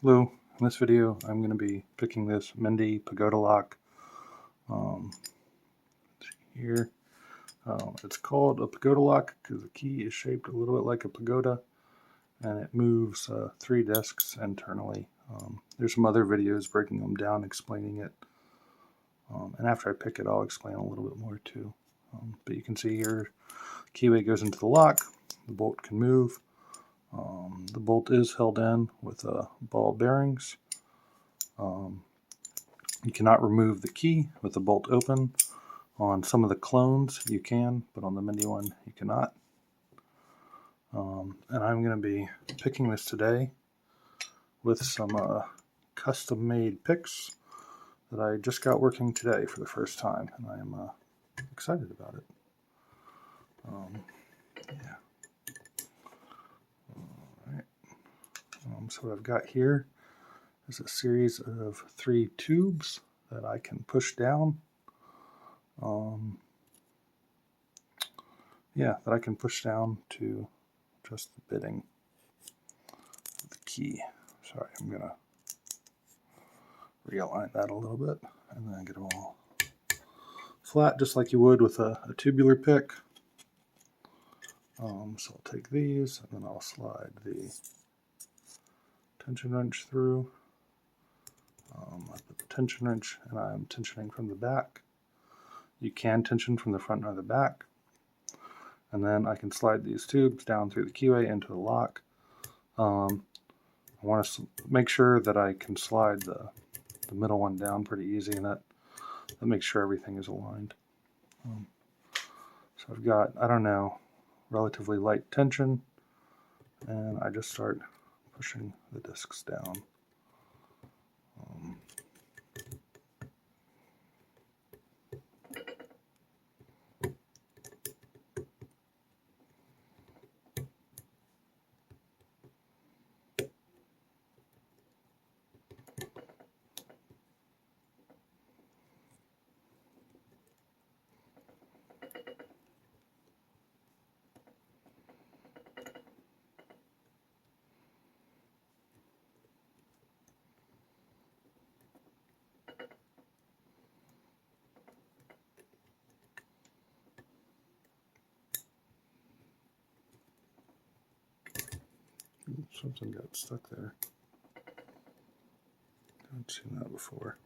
Hello, in this video I'm going to be picking this Mindy Pagoda Lock here. It's called a Pagoda Lock because the key is shaped a little bit like a pagoda and it moves 3 discs internally. There's some other videos breaking them down, explaining it, and after I pick it I'll explain a little bit more too. But you can see here, the keyway goes into the lock, the bolt can move. The bolt is held in with ball bearings. You cannot remove the key with the bolt open. On some of the clones you can, but on the Mindy one you cannot. And I'm going to be picking this today with some custom-made picks that I just got working today for the first time, and I'm excited about it. Yeah. So what I've got here is a series of 3 tubes that I can push down. That I can push down to just the bitting of the key. Sorry, I'm going to realign that a little bit and then get them all flat just like you would with a tubular pick. So I'll take these and then I'll slide the tension wrench through. I put the tension wrench and I'm tensioning from the back. You can tension from the front or the back. And then I can slide these tubes down through the keyway into the lock. I want to make sure that I can slide the middle one down pretty easy, and that makes sure everything is aligned. So I've got, relatively light tension, and I just start pushing the discs down. Something got stuck there. Haven't seen that before.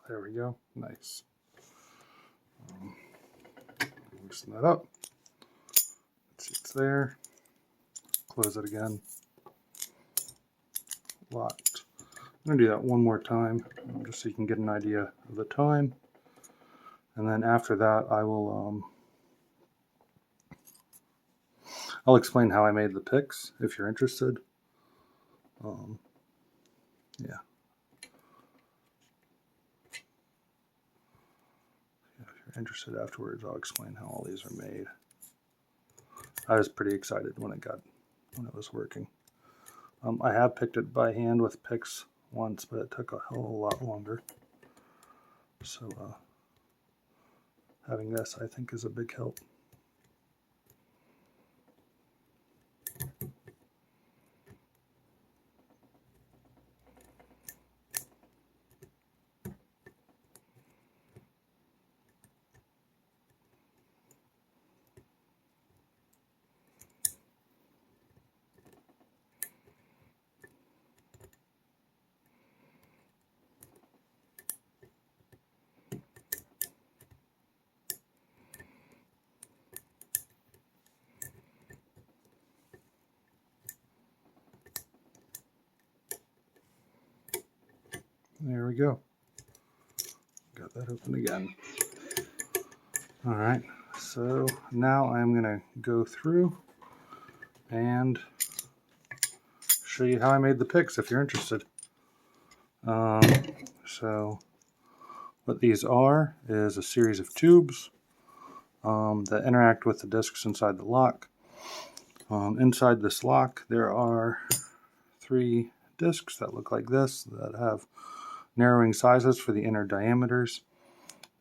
There we go. Nice. Loosen that up. Let's see, it's there. Close it again. Locked. I'm going to do that one more time, just so you can get an idea of the time. And then after that, I will I'll explain how I made the picks if you're interested. If you're interested afterwards, I'll explain how all these are made. I was pretty excited when it was working. I have picked it by hand with picks once, but it took a whole lot longer. So having this, I think, is a big help. There we go. Got that open again. All right, so now I'm going to go through and show you how I made the picks if you're interested. So what these are is a series of tubes that interact with the discs inside the lock. Inside this lock there are 3 discs that look like this that have narrowing sizes for the inner diameters.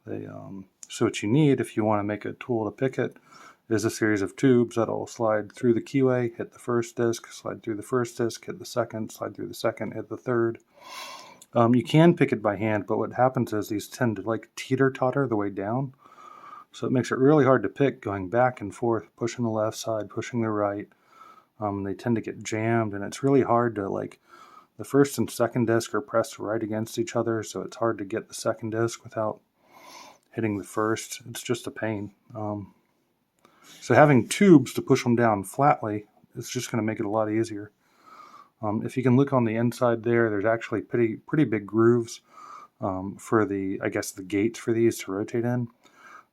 So what you need if you want to make a tool to pick it is a series of tubes that'll slide through the keyway, hit the first disc, slide through the first disc, hit the second, slide through the second, hit the third. You can pick it by hand, but what happens is these tend to like teeter-totter the way down. So it makes it really hard to pick going back and forth, pushing the left side, pushing the right. They tend to get jammed, and it's really hard to, like, the first and second disc are pressed right against each other, so it's hard to get the second disc without hitting the first. It's just a pain. So having tubes to push them down flatly is just going to make it a lot easier. If you can look on the inside there, there's actually pretty big grooves for the gates for these to rotate in.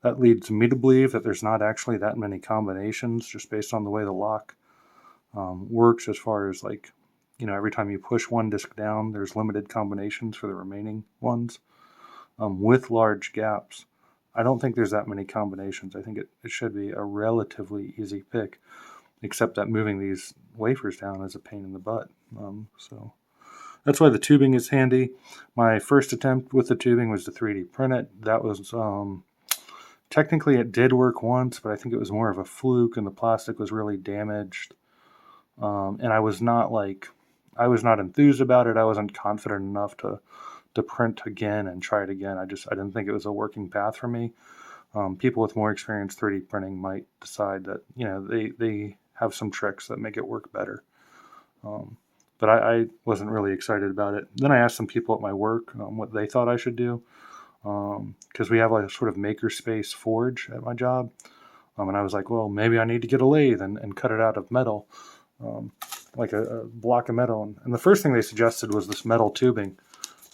That leads me to believe that there's not actually that many combinations, just based on the way the lock works, as far as, like, every time you push one disc down, there's limited combinations for the remaining ones with large gaps. I don't think there's that many combinations. I think it should be a relatively easy pick, except that moving these wafers down is a pain in the butt. So that's why the tubing is handy. My first attempt with the tubing was to 3D print it. That was technically it did work once, but I think it was more of a fluke, and the plastic was really damaged. And I was not enthused about it. I wasn't confident enough to print again and try it again. I didn't think it was a working path for me. People with more experience 3D printing might decide that, they have some tricks that make it work better. But I wasn't really excited about it. Then I asked some people at my work what they thought I should do, because we have a sort of makerspace forge at my job. And I was like, well, maybe I need to get a lathe and cut it out of metal, like a block of metal. And the first thing they suggested was this metal tubing.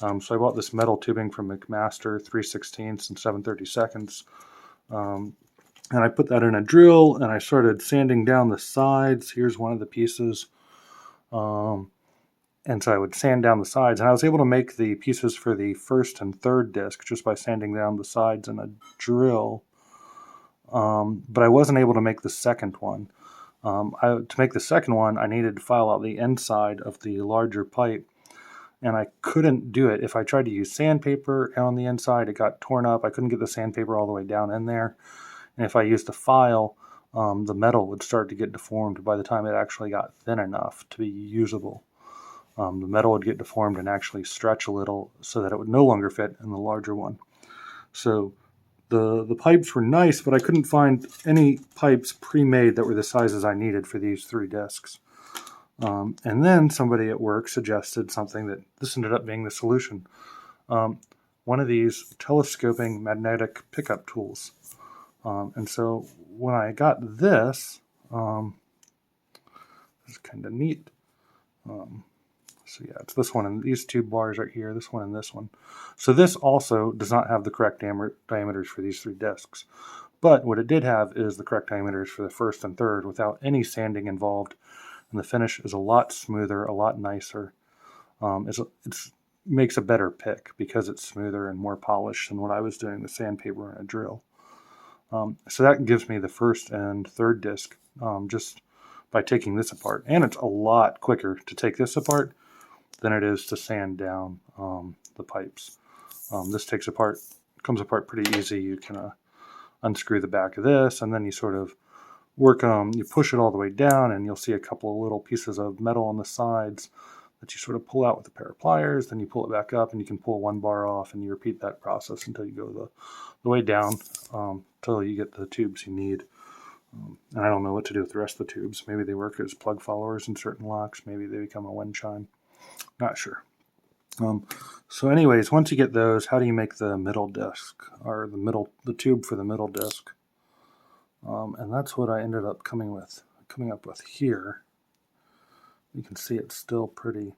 So I bought this metal tubing from McMaster, 3/16 and 7/32. And I put that in a drill, and I started sanding down the sides. Here's one of the pieces. And so I would sand down the sides, and I was able to make the pieces for the first and third disc just by sanding down the sides in a drill. But I wasn't able to make the second one. To make the second one, I needed to file out the inside of the larger pipe, and I couldn't do it. If I tried to use sandpaper on the inside, it got torn up. I couldn't get the sandpaper all the way down in there. And if I used a file, the metal would start to get deformed by the time it actually got thin enough to be usable. The metal would get deformed and actually stretch a little so that it would no longer fit in the larger one. So the pipes were nice, but I couldn't find any pipes pre-made that were the sizes I needed for these 3 discs. And then somebody at work suggested something that this ended up being the solution. One of these telescoping magnetic pickup tools. And so when I got this, it's kind of neat. So yeah, it's this one and these 2 bars right here, this one and this one. So this also does not have the correct diameters for these 3 discs. But what it did have is the correct diameters for the first and third without any sanding involved. And the finish is a lot smoother, a lot nicer. It makes a better pick because it's smoother and more polished than what I was doing with sandpaper and a drill. So that gives me the first and third disc just by taking this apart. And it's a lot quicker to take this apart than it is to sand down the pipes. This comes apart pretty easy. You can unscrew the back of this, and then you sort of work, you push it all the way down, and you'll see a couple of little pieces of metal on the sides that you sort of pull out with a pair of pliers. Then you pull it back up, and you can pull one bar off, and you repeat that process until you go the way down, until you get the tubes you need. And I don't know what to do with the rest of the tubes. Maybe they work as plug followers in certain locks. Maybe they become a wind chime. Not sure. So anyways, once you get those, how do you make the middle disc, or the tube for the middle disc? And that's what I ended up coming up with here. You can see it's still pretty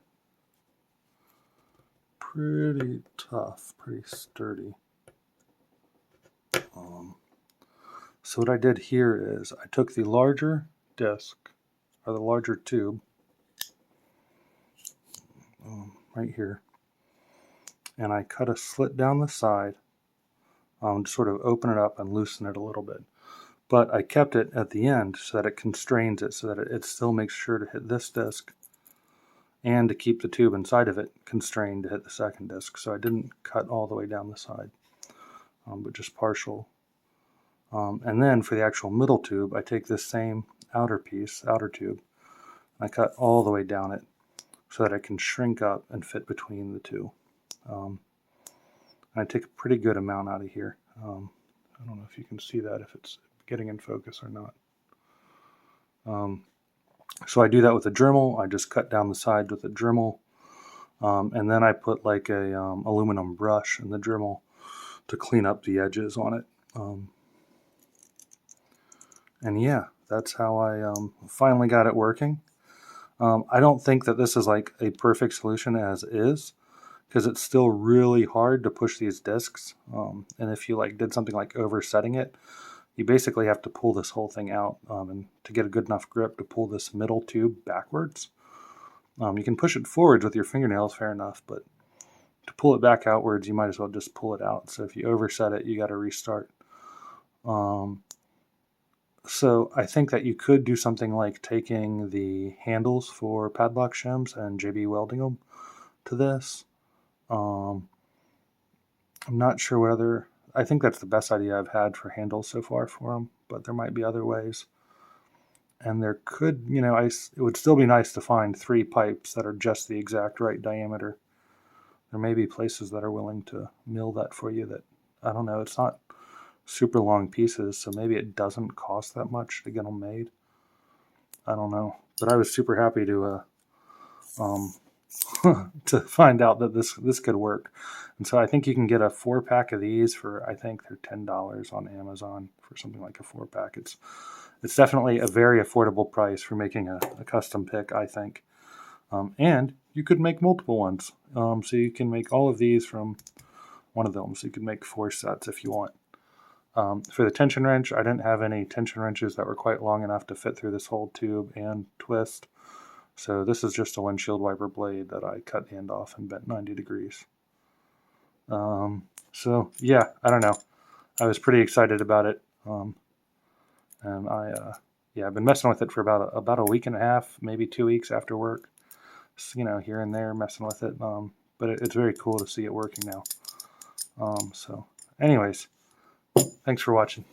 tough, pretty sturdy. So what I did here is I took the larger disc, or the larger tube, right here, and I cut a slit down the side to sort of open it up and loosen it a little bit. But I kept it at the end so that it constrains it, so that it still makes sure to hit this disc and to keep the tube inside of it constrained to hit the second disc. So I didn't cut all the way down the side. but just partial. And then for the actual middle tube, I take this same outer tube, and I cut all the way down it so that it can shrink up and fit between the two. I take a pretty good amount out of here. I don't know if you can see that, if it's getting in focus or not. So I do that with a Dremel. I just cut down the side with a Dremel, and then I put like a aluminum brush in the Dremel to clean up the edges on it. And yeah, that's how I finally got it working. I don't think that this is like a perfect solution as is, because it's still really hard to push these discs. And if you like did something like oversetting it, you basically have to pull this whole thing out, and to get a good enough grip to pull this middle tube backwards. You can push it forwards with your fingernails, fair enough, but to pull it back outwards, you might as well just pull it out. So if you overset it, you got to restart. So I think that you could do something like taking the handles for padlock shims and JB welding them to this. I'm not sure what other... I think that's the best idea I've had for handles so far for them, but there might be other ways. And there could, it would still be nice to find 3 pipes that are just the exact right diameter. There may be places that are willing to mill that for you that, I don't know, it's not super long pieces, so maybe it doesn't cost that much to get them made. I don't know, but I was super happy to to find out that this could work. And so I think you can get a 4-pack of these for, I think they're $10 on Amazon for something like a 4-pack. It's definitely a very affordable price for making a custom pick, I think. And you could make multiple ones. So you can make all of these from one of them. So you could make 4 sets if you want. For the tension wrench, I didn't have any tension wrenches that were quite long enough to fit through this whole tube and twist. So this is just a windshield wiper blade that I cut the end off and bent 90 degrees. So yeah, I don't know. I was pretty excited about it. And I've been messing with it for about a week and a half, maybe 2 weeks after work. So, here and there messing with it. But it's very cool to see it working now. So anyways, thanks for watching.